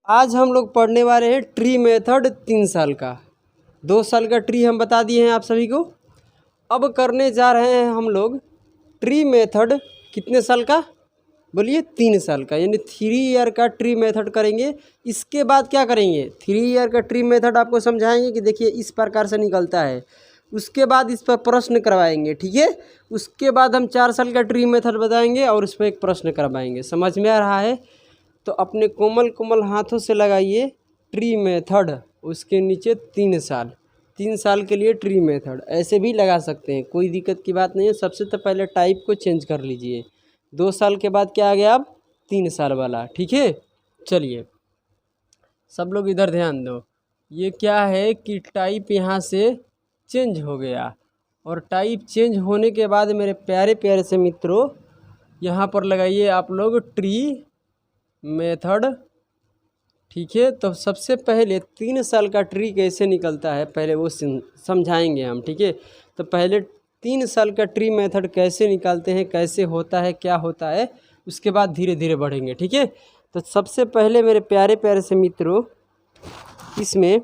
आज हम लोग पढ़ने वाले हैं ट्री मेथड 3 साल का। 2 साल का ट्री हम बता दिए हैं आप सभी को। अब करने जा रहे हैं हम लोग ट्री मेथड कितने साल का, बोलिए 3 साल का, यानी 3 ईयर का ट्री मेथड करेंगे। इसके बाद क्या करेंगे, 3 ईयर का ट्री मेथड आपको समझाएंगे कि देखिए इस प्रकार से निकलता है। उसके बाद इस पर प्रश्न करवाएंगे, ठीक है। उसके बाद हम 4 साल का ट्री मेथड बताएंगे और उस पर एक प्रश्न करवाएंगे। समझ में आ रहा है? तो अपने कोमल कोमल हाथों से लगाइए ट्री मेथड, उसके नीचे 3 साल। 3 साल के लिए ट्री मेथड ऐसे भी लगा सकते हैं, कोई दिक्कत की बात नहीं है। सबसे तो पहले टाइप को चेंज कर लीजिए। 2 साल के बाद क्या आ गया, अब 3 साल वाला, ठीक है। चलिए सब लोग इधर ध्यान दो। ये क्या है कि टाइप यहाँ से चेंज हो गया, और टाइप चेंज होने के बाद मेरे प्यारे प्यारे से मित्रों यहाँ पर लगाइए आप लोग ट्री मेथड, ठीक है। तो सबसे पहले 3 साल का ट्री कैसे निकलता है पहले वो समझाएंगे हम, ठीक है। तो पहले 3 साल का ट्री मेथड कैसे निकालते हैं, कैसे होता है, क्या होता है, उसके बाद धीरे धीरे बढ़ेंगे, ठीक है। तो सबसे पहले मेरे प्यारे प्यारे से मित्रों इसमें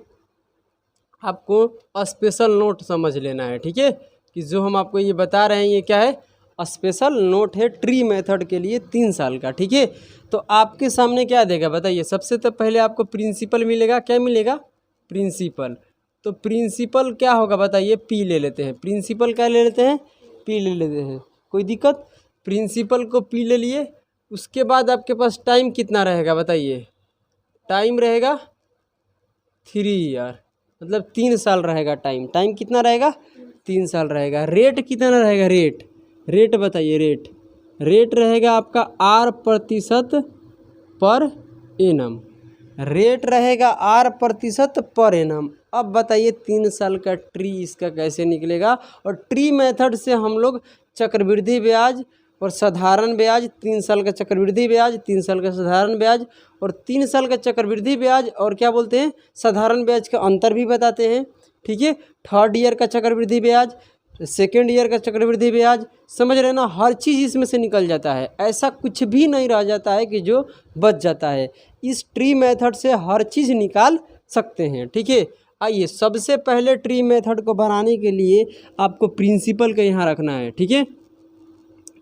आपको स्पेशल नोट समझ लेना है, ठीक है। कि जो हम आपको ये बता रहे हैं ये क्या है, स्पेशल नोट है ट्री मेथड के लिए 3 साल का, ठीक है। तो आपके सामने क्या देगा बताइए। सबसे तो पहले आपको प्रिंसिपल मिलेगा, क्या मिलेगा, प्रिंसिपल। तो प्रिंसिपल क्या होगा बताइए, पी ले लेते हैं। प्रिंसिपल क्या ले लेते हैं, पी ले लेते हैं, कोई दिक्कत। प्रिंसिपल को पी ले लिए। उसके बाद आपके पास टाइम कितना रहेगा बताइए, टाइम रहेगा 3 ईयर, मतलब 3 साल रहेगा टाइम। टाइम कितना रहेगा, 3 साल रहेगा। रेट कितना रहेगा, रेट बताइए। रेट रहेगा आपका R% पर एनम। रेट रहेगा R% पर एनम। अब बताइए 3 साल का ट्री इसका कैसे निकलेगा। और ट्री मेथड से हम लोग चक्रवृद्धि ब्याज और साधारण ब्याज, 3 साल का चक्रवृद्धि ब्याज, 3 साल का साधारण ब्याज, और 3 साल का चक्रवृद्धि ब्याज और क्या बोलते हैं, साधारण ब्याज का अंतर भी बताते हैं, ठीक है। 3rd ईयर का चक्रवृद्धि ब्याज, 2nd ईयर का चक्रवृद्धि ब्याज, समझ रहे ना। हर चीज़ इसमें से निकल जाता है, ऐसा कुछ भी नहीं रह जाता है कि जो बच जाता है। इस ट्री मेथड से हर चीज़ निकाल सकते हैं, ठीक है। आइए सबसे पहले ट्री मेथड को बनाने के लिए आपको प्रिंसिपल का यहाँ रखना है, ठीक है।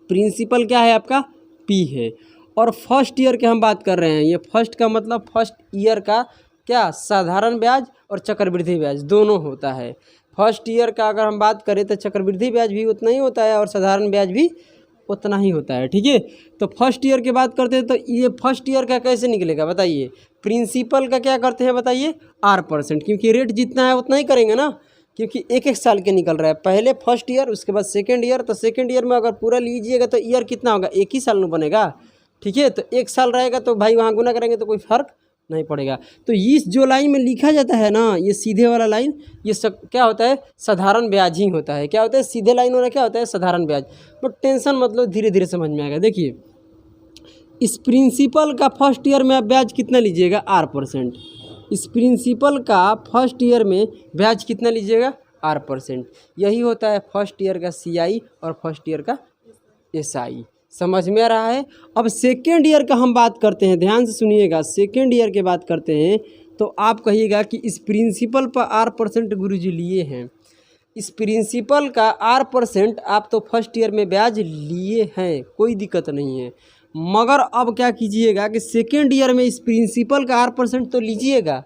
प्रिंसिपल क्या है आपका, पी है। और फर्स्ट ईयर के हम बात कर रहे हैं, ये फर्स्ट का मतलब फर्स्ट ईयर का क्या, साधारण ब्याज और चक्रवृद्धि ब्याज दोनों होता है। फर्स्ट ईयर का अगर हम बात करें तो चक्रवृद्धि ब्याज भी उतना ही होता है और साधारण ब्याज भी उतना ही होता है, ठीक है। तो फर्स्ट ईयर की बात करते हैं तो ये फर्स्ट ईयर का कैसे निकलेगा बताइए। प्रिंसिपल का क्या करते हैं बताइए, R%, क्योंकि रेट जितना है उतना ही करेंगे ना, क्योंकि एक एक साल के निकल रहा है। पहले फर्स्ट ईयर, उसके बाद 2nd ईयर। तो 2nd ईयर में अगर पूरा लीजिएगा तो ईयर कितना होगा, एक ही साल में बनेगा, ठीक है। तो 1 साल रहेगा तो भाई वहाँ गुना करेंगे तो कोई फर्क नहीं पड़ेगा। तो इस जो लाइन में लिखा जाता है ना, ये सीधे वाला लाइन, ये सब क्या होता है, साधारण ब्याज ही होता है। क्या होता है, सीधे लाइन वाला क्या होता है, साधारण ब्याज। बट टेंशन मतलब धीरे धीरे समझ में आएगा। देखिए इस प्रिंसिपल का फर्स्ट ईयर में आप ब्याज कितना लीजिएगा, R%। इस प्रिंसिपल का फर्स्ट ईयर में ब्याज कितना लीजिएगा, R%। यही होता है फर्स्ट ईयर का CI और फर्स्ट ईयर का SI। समझ में आ रहा है। अब 2nd ईयर का हम बात करते हैं, ध्यान से सुनिएगा। 2nd ईयर की बात करते हैं तो आप कहिएगा कि इस प्रिंसिपल पर R% गुरुजी लिए हैं। इस प्रिंसिपल का R% आप तो फर्स्ट ईयर में ब्याज लिए हैं, कोई दिक्कत नहीं है। मगर अब क्या कीजिएगा कि 2nd ईयर में इस प्रिंसिपल का R% तो लीजिएगा,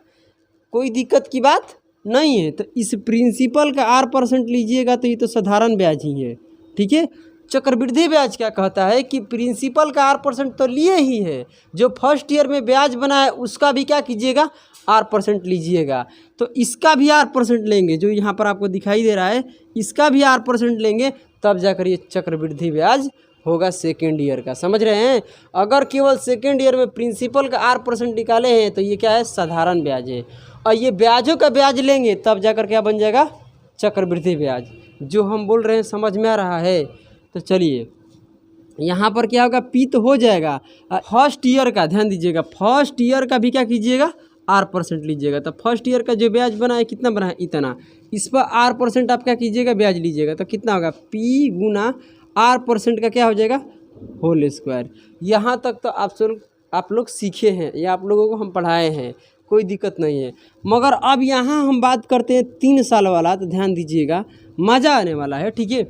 कोई दिक्कत की बात नहीं है। तो इस प्रिंसिपल का R% लीजिएगा तो ये तो साधारण ब्याज ही है, ठीक है। चक्रवृद्धि ब्याज क्या कहता है कि प्रिंसिपल का R% तो लिए ही है, जो फर्स्ट ईयर में ब्याज बना है उसका भी क्या कीजिएगा, R% लीजिएगा। तो इसका भी R% लेंगे, जो यहाँ पर आपको दिखाई दे रहा है, इसका भी R% लेंगे, तब जाकर ये चक्रवृद्धि ब्याज होगा 2nd ईयर का। समझ रहे हैं। अगर केवल 2nd ईयर में प्रिंसिपल का R% निकाले हैं तो ये क्या है, साधारण ब्याज है। और ये ब्याजों का ब्याज लेंगे तब जाकर क्या बन जाएगा, चक्रवृद्धि ब्याज। जो हम बोल रहे हैं समझ में आ रहा है। तो चलिए यहाँ पर क्या होगा, पी तो हो जाएगा। फर्स्ट ईयर का ध्यान दीजिएगा, फर्स्ट ईयर का भी क्या कीजिएगा, R% लीजिएगा। तो फर्स्ट ईयर का जो ब्याज बना है कितना बना है, इतना। इस पर R% आप क्या कीजिएगा, ब्याज लीजिएगा। तो कितना होगा, P गुना R% का क्या हो जाएगा, होल स्क्वायर। यहाँ तक तो आप लोग सीखे हैं या आप लोगों को हम पढ़ाए हैं, कोई दिक्कत नहीं है। मगर अब यहाँ हम बात करते हैं 3 साल वाला, तो ध्यान दीजिएगा, मज़ा आने वाला है, ठीक है।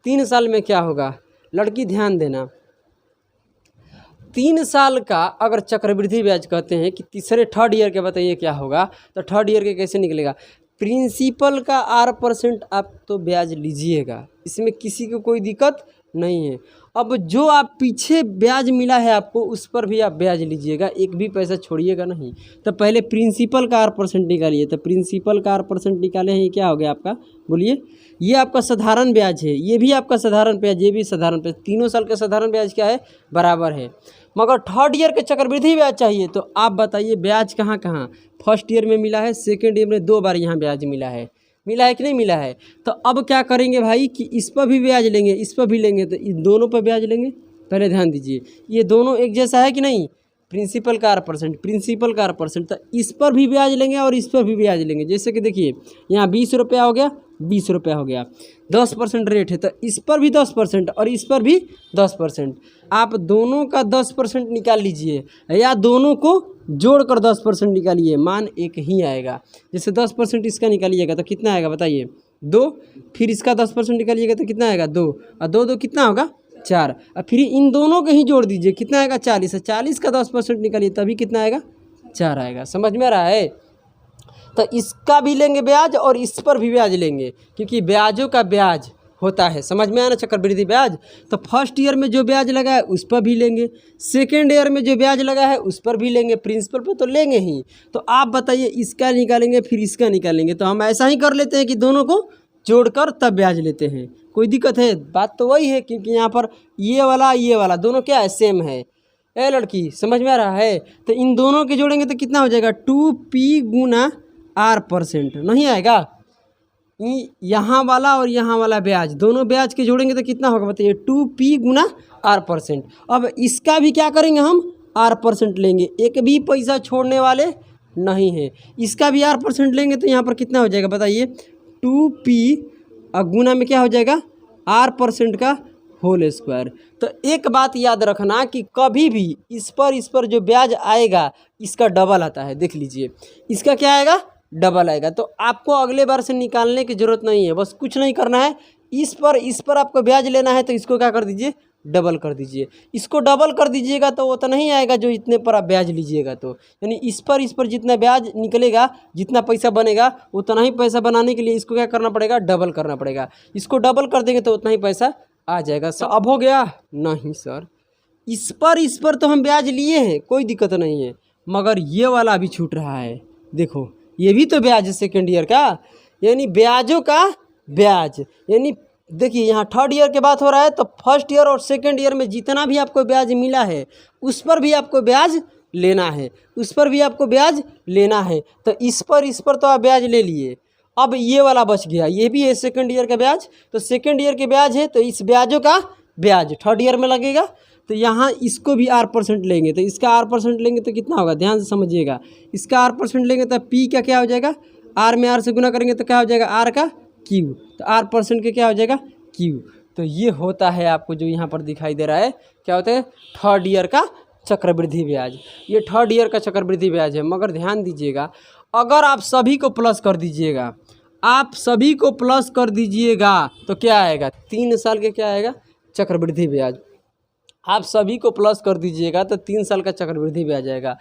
3 साल में क्या होगा, लड़की ध्यान देना, 3 साल का अगर चक्रवृद्धि ब्याज कहते हैं कि तीसरे थर्ड ईयर के बताइए क्या होगा, तो थर्ड ईयर के कैसे निकलेगा, प्रिंसिपल का 8% आप तो ब्याज लीजिएगा, इसमें किसी को कोई दिक्कत नहीं है। अब जो आप पीछे ब्याज मिला है आपको, उस पर भी आप ब्याज लीजिएगा, एक भी पैसा छोड़िएगा नहीं। तो पहले प्रिंसिपल का 8% निकालिए, तो प्रिंसिपल का 8% निकाले हैं, ये क्या हो गया आपका, बोलिए, ये आपका साधारण ब्याज है, ये भी आपका साधारण ब्याज, ये भी साधारण ब्याज, तीनों साल का साधारण ब्याज क्या है, बराबर है। मगर थर्ड ईयर के चक्रवृद्धि ब्याज चाहिए, तो आप बताइए ब्याज कहाँ कहाँ, फर्स्ट ईयर में मिला है, सेकेंड ईयर में 2 बार यहाँ ब्याज मिला है कि नहीं मिला है। तो अब क्या करेंगे भाई कि इस पर भी ब्याज लेंगे, इस पर भी लेंगे, तो इन दोनों पर ब्याज लेंगे। पहले ध्यान दीजिए, ये दोनों एक जैसा है कि नहीं, प्रिंसिपल का 8%, प्रिंसिपल का 8%, तो इस पर भी ब्याज लेंगे और इस पर भी ब्याज लेंगे। जैसे कि देखिए यहाँ 20 रुपया हो गया, 20 रुपया हो गया, 10% रेट है, तो इस पर भी 10% और इस पर भी 10%। आप दोनों का 10% निकाल लीजिए या दोनों को जोड़कर 10% निकालिए, मान एक ही आएगा। जैसे 10% इसका निकालिएगा तो कितना आएगा बताइए, 2, फिर इसका 10% निकालिएगा तो कितना आएगा, 2, और 2 2 कितना होगा, 4, और फिर इन दोनों के ही जोड़ दीजिए, कितना आएगा, 40, 40 का 10% निकालिए तभी कितना आएगा, 4 आएगा। समझ में आ रहा है। तो इसका भी लेंगे ब्याज और इस पर भी ब्याज लेंगे, क्योंकि ब्याजों का ब्याज होता है, समझ में आना, चक्रवृद्धि ब्याज। तो फर्स्ट ईयर में जो ब्याज लगा है उस पर भी लेंगे, सेकेंड ईयर में जो ब्याज लगा है उस पर भी लेंगे, प्रिंसिपल पर तो लेंगे ही। तो आप बताइए इसका निकालेंगे फिर इसका निकालेंगे, तो हम ऐसा ही कर लेते हैं कि दोनों को जोड़कर तब ब्याज लेते हैं, कोई दिक्कत है, बात तो वही है, क्योंकि यहाँ पर ये वाला दोनों क्या है, सेम है। ए लड़की समझ में आ रहा है। तो इन दोनों के जोड़ेंगे तो कितना हो जाएगा, 2p गुना R%, नहीं आएगा, यहाँ वाला और यहाँ वाला ब्याज, दोनों ब्याज के जोड़ेंगे तो कितना होगा बताइए, 2p गुना R%। अब इसका भी क्या करेंगे हम, R% लेंगे, एक भी पैसा छोड़ने वाले नहीं है, इसका भी R% लेंगे तो यहाँ पर कितना हो जाएगा बताइए, 2p गुना में क्या हो जाएगा, R% का होल स्क्वायर। तो एक बात याद रखना कि कभी भी इस पर जो ब्याज आएगा इसका डबल आता है, देख लीजिए, इसका क्या आएगा, डबल आएगा। तो आपको अगले बार से निकालने की ज़रूरत नहीं है, बस कुछ नहीं करना है, इस पर आपको ब्याज लेना है तो इसको क्या कर दीजिए, डबल कर दीजिए। इसको डबल कर दीजिएगा तो वो तो नहीं आएगा जो इतने पर आप ब्याज लीजिएगा, तो यानी इस पर जितना ब्याज निकलेगा, जितना पैसा बनेगा, उतना ही पैसा बनाने के लिए इसको क्या करना पड़ेगा, डबल करना पड़ेगा। इसको डबल कर देंगे तो उतना ही पैसा आ जाएगा। सर अब हो गया, नहीं सर, इस पर तो हम ब्याज लिए हैं, कोई दिक्कत नहीं है, मगर ये वाला अभी छूट रहा है, देखो ये भी तो ब्याज है सेकेंड ईयर का, यानी ब्याजों का ब्याज, यानी देखिए यहाँ थर्ड ईयर के बात हो रहा है, तो फर्स्ट ईयर और सेकेंड ईयर में जितना भी आपको ब्याज मिला है उस पर भी आपको ब्याज लेना है, उस पर भी आपको ब्याज लेना है। तो इस पर तो आप ब्याज ले लिए, अब ये वाला बच गया, ये भी है सेकेंड ईयर का ब्याज, तो सेकेंड ईयर के ब्याज है, तो इस ब्याजों का ब्याज थर्ड ईयर में लगेगा, तो यहाँ इसको भी R% लेंगे, तो इसका R% लेंगे तो कितना होगा, ध्यान से समझिएगा, इसका R% लेंगे तो P का क्या हो जाएगा, R में R से गुना करेंगे तो क्या हो जाएगा, R का Q, तो R% के क्या हो जाएगा, Q। तो ये होता है आपको जो यहाँ पर दिखाई दे रहा है, क्या होता है, थर्ड ईयर का चक्रवृद्धि ब्याज, ये थर्ड ईयर का चक्रवृद्धि ब्याज है। मगर ध्यान दीजिएगा, अगर आप सभी को प्लस कर दीजिएगा, तो क्या आएगा, 3 साल के क्या आएगा, चक्रवृद्धि ब्याज। आप सभी को प्लस कर दीजिएगा तो 3 साल का चक्रवृद्धि ब्याज आएगा।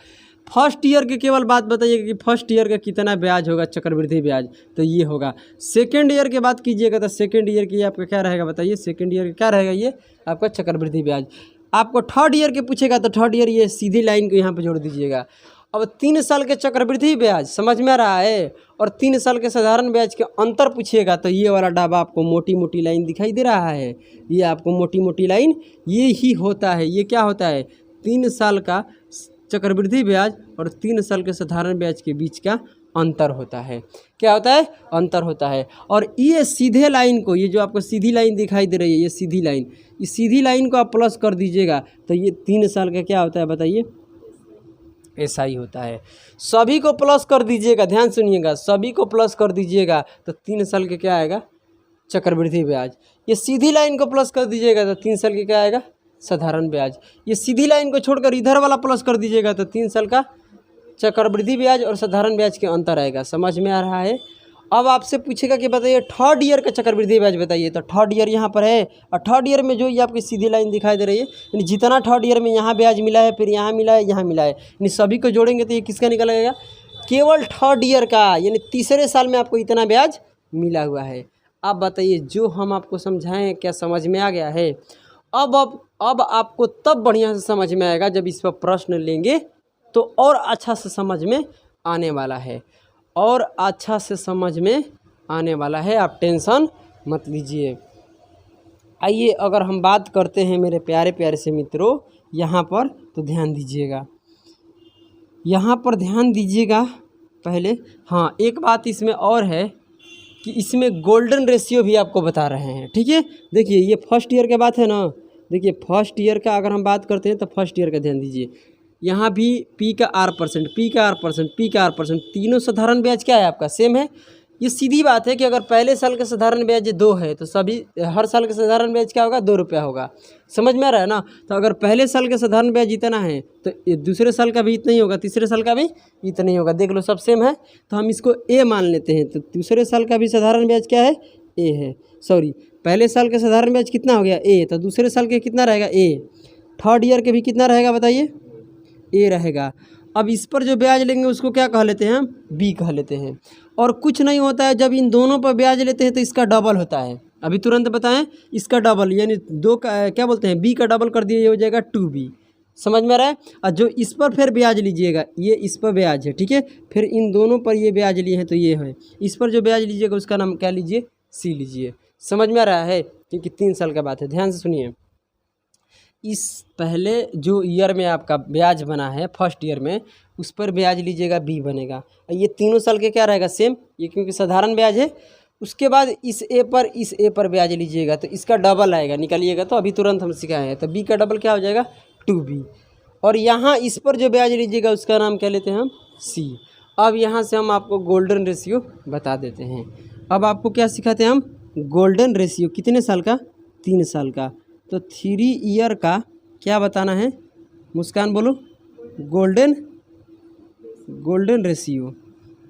फर्स्ट ईयर के केवल बात बताइएगा कि फर्स्ट ईयर का कितना ब्याज होगा चक्रवृद्धि ब्याज, तो ये होगा। सेकेंड ईयर की बात कीजिएगा तो सेकेंड ईयर की आपका क्या रहेगा बताइए, सेकेंड ईयर का क्या रहेगा, ये आपका चक्रवृद्धि ब्याज। आपको थर्ड ईयर के पूछेगा तो थर्ड ईयर ये सीधी लाइन को यहाँ पर जोड़ दीजिएगा। अब 3 साल के चक्रवृद्धि ब्याज समझ में आ रहा है, और 3 साल के साधारण ब्याज के अंतर पूछिएगा तो ये वाला डाबा आपको मोटी मोटी लाइन दिखाई दे रहा है, ये आपको मोटी मोटी लाइन ये ही होता है। ये क्या होता है, 3 साल का चक्रवृद्धि ब्याज और 3 साल के साधारण ब्याज के बीच का अंतर होता है। क्या होता है, अंतर होता है। और ये सीधे लाइन को, ये जो आपको सीधी लाइन दिखाई दे रही है, ये सीधी लाइन, इस सीधी लाइन को आप प्लस कर दीजिएगा तो ये 3 साल का क्या होता है बताइए, ऐसा ही होता है। सभी को प्लस कर दीजिएगा, ध्यान सुनिएगा, सभी को प्लस कर दीजिएगा तो 3 साल के क्या आएगा, चक्रवृद्धि ब्याज। ये सीधी लाइन को प्लस कर दीजिएगा तो 3 साल के क्या आएगा, साधारण ब्याज। ये सीधी लाइन को छोड़कर इधर वाला प्लस कर दीजिएगा तो 3 साल का चक्रवृद्धि ब्याज और साधारण ब्याज के अंतर आएगा। समझ में आ रहा है। अब आपसे पूछेगा कि बताइए थर्ड ईयर का चक्रवृद्धि ब्याज बताइए, तो थर्ड ईयर यहाँ पर है और थर्ड ईयर में जो ये आपकी सीधी लाइन दिखाई दे रही है, यानी जितना थर्ड ईयर में यहाँ ब्याज मिला है, फिर यहाँ मिला है, यहाँ मिला है, यानी सभी को जोड़ेंगे तो ये किसका निकल आएगा, केवल थर्ड ईयर का, यानी तीसरे साल में आपको इतना ब्याज मिला हुआ है। अब बताइए जो हम आपको समझाएं क्या समझ में आ गया है। अब आपको तब बढ़िया से समझ में आएगा जब इस पर प्रश्न लेंगे तो और अच्छा से समझ में आने वाला है, और अच्छा से समझ में आने वाला है। आप टेंशन मत लीजिए। आइए अगर हम बात करते हैं मेरे प्यारे प्यारे से मित्रों यहाँ पर, तो ध्यान दीजिएगा, यहाँ पर ध्यान दीजिएगा पहले। हाँ, एक बात इसमें और है कि इसमें गोल्डन रेशियो भी आपको बता रहे हैं। ठीक है, देखिए ये फर्स्ट ईयर की बात है ना। देखिए फर्स्ट ईयर का अगर हम बात करते हैं तो फर्स्ट ईयर का ध्यान दीजिए, यहाँ भी P का R%, P का R%, P का R%, तीनों साधारण ब्याज क्या है आपका सेम है। ये सीधी बात है कि अगर पहले साल का साधारण ब्याज 2 है तो सभी हर साल का साधारण ब्याज क्या होगा, 2 रुपया होगा। समझ में आ रहा है ना। तो अगर पहले साल का साधारण ब्याज इतना है तो ये दूसरे साल का भी इतना ही होगा, तीसरे साल का भी इतना ही होगा। देख लो सब सेम है तो हम इसको A मान लेते हैं। तो दूसरे साल का भी साधारण ब्याज क्या है, A है। सॉरी, पहले साल का साधारण ब्याज कितना हो गया, A, तो दूसरे साल के कितना रहेगा, A। थर्ड ईयर के भी कितना रहेगा बताइए, A रहेगा। अब इस पर जो ब्याज लेंगे उसको क्या कह लेते हैं हम, B कह लेते हैं। और कुछ नहीं होता है, जब इन दोनों पर ब्याज लेते हैं तो इसका डबल होता है। अभी तुरंत बताएं, इसका डबल यानी 2 का क्या बोलते हैं, B का डबल कर दिए, ये हो जाएगा 2B। समझ में आ रहा है। और जो इस पर फिर ब्याज लीजिएगा, ये इस पर ब्याज है, ठीक है, फिर इन दोनों पर ये ब्याज लिए हैं तो ये है। इस पर जो ब्याज लीजिएगा उसका नाम क्या लीजिए, C लीजिए। समझ में आ रहा है, क्योंकि 3 साल का बात है। ध्यान से सुनिए, इस पहले जो ईयर में आपका ब्याज बना है फर्स्ट ईयर में, उस पर ब्याज लीजिएगा B बनेगा। ये तीनों साल के क्या रहेगा, सेम, ये क्योंकि साधारण ब्याज है। उसके बाद इस A पर ब्याज लीजिएगा तो इसका डबल आएगा, निकालिएगा तो अभी तुरंत हम सिखाए हैं। तो B का डबल क्या हो जाएगा, 2B। और यहाँ इस पर जो ब्याज लीजिएगा उसका नाम क्या लेते हैं हम, C। अब यहाँ से हम आपको गोल्डन रेशियो बता देते हैं। अब आपको क्या सिखाते हैं हम, गोल्डन रेशियो कितने साल का, 3 साल का। तो 3 ईयर का क्या बताना है, मुस्कान बोलो, गोल्डन रेशियो।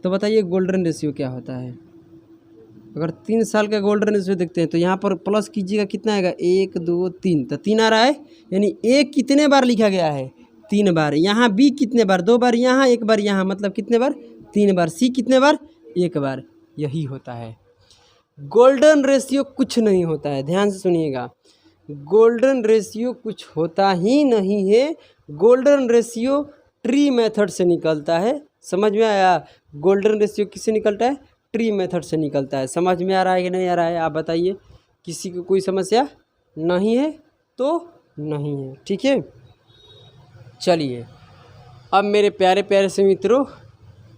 तो बताइए गोल्डन रेशियो क्या होता है। अगर 3 साल का गोल्डन रेशियो देखते हैं तो यहाँ पर प्लस कीजिएगा, कितना आएगा, 1 2 3, तो 3 आ रहा है। यानी A कितने बार लिखा गया है, 3 बार। यहाँ B कितने बार, 2 बार यहाँ, 1 बार यहाँ, मतलब कितने बार, 3 बार। C कितने बार, 1 बार। यही होता है गोल्डन रेशियो, कुछ नहीं होता है। ध्यान से सुनिएगा, गोल्डन रेशियो कुछ होता ही नहीं है। गोल्डन रेशियो ट्री मेथड से निकलता है। समझ में आया, गोल्डन रेशियो किससे निकलता है, ट्री मेथड से निकलता है। समझ में आ रहा है कि नहीं आ रहा है, आप बताइए। किसी को कोई समस्या नहीं है तो नहीं है, ठीक है। चलिए अब मेरे प्यारे प्यारे से मित्रों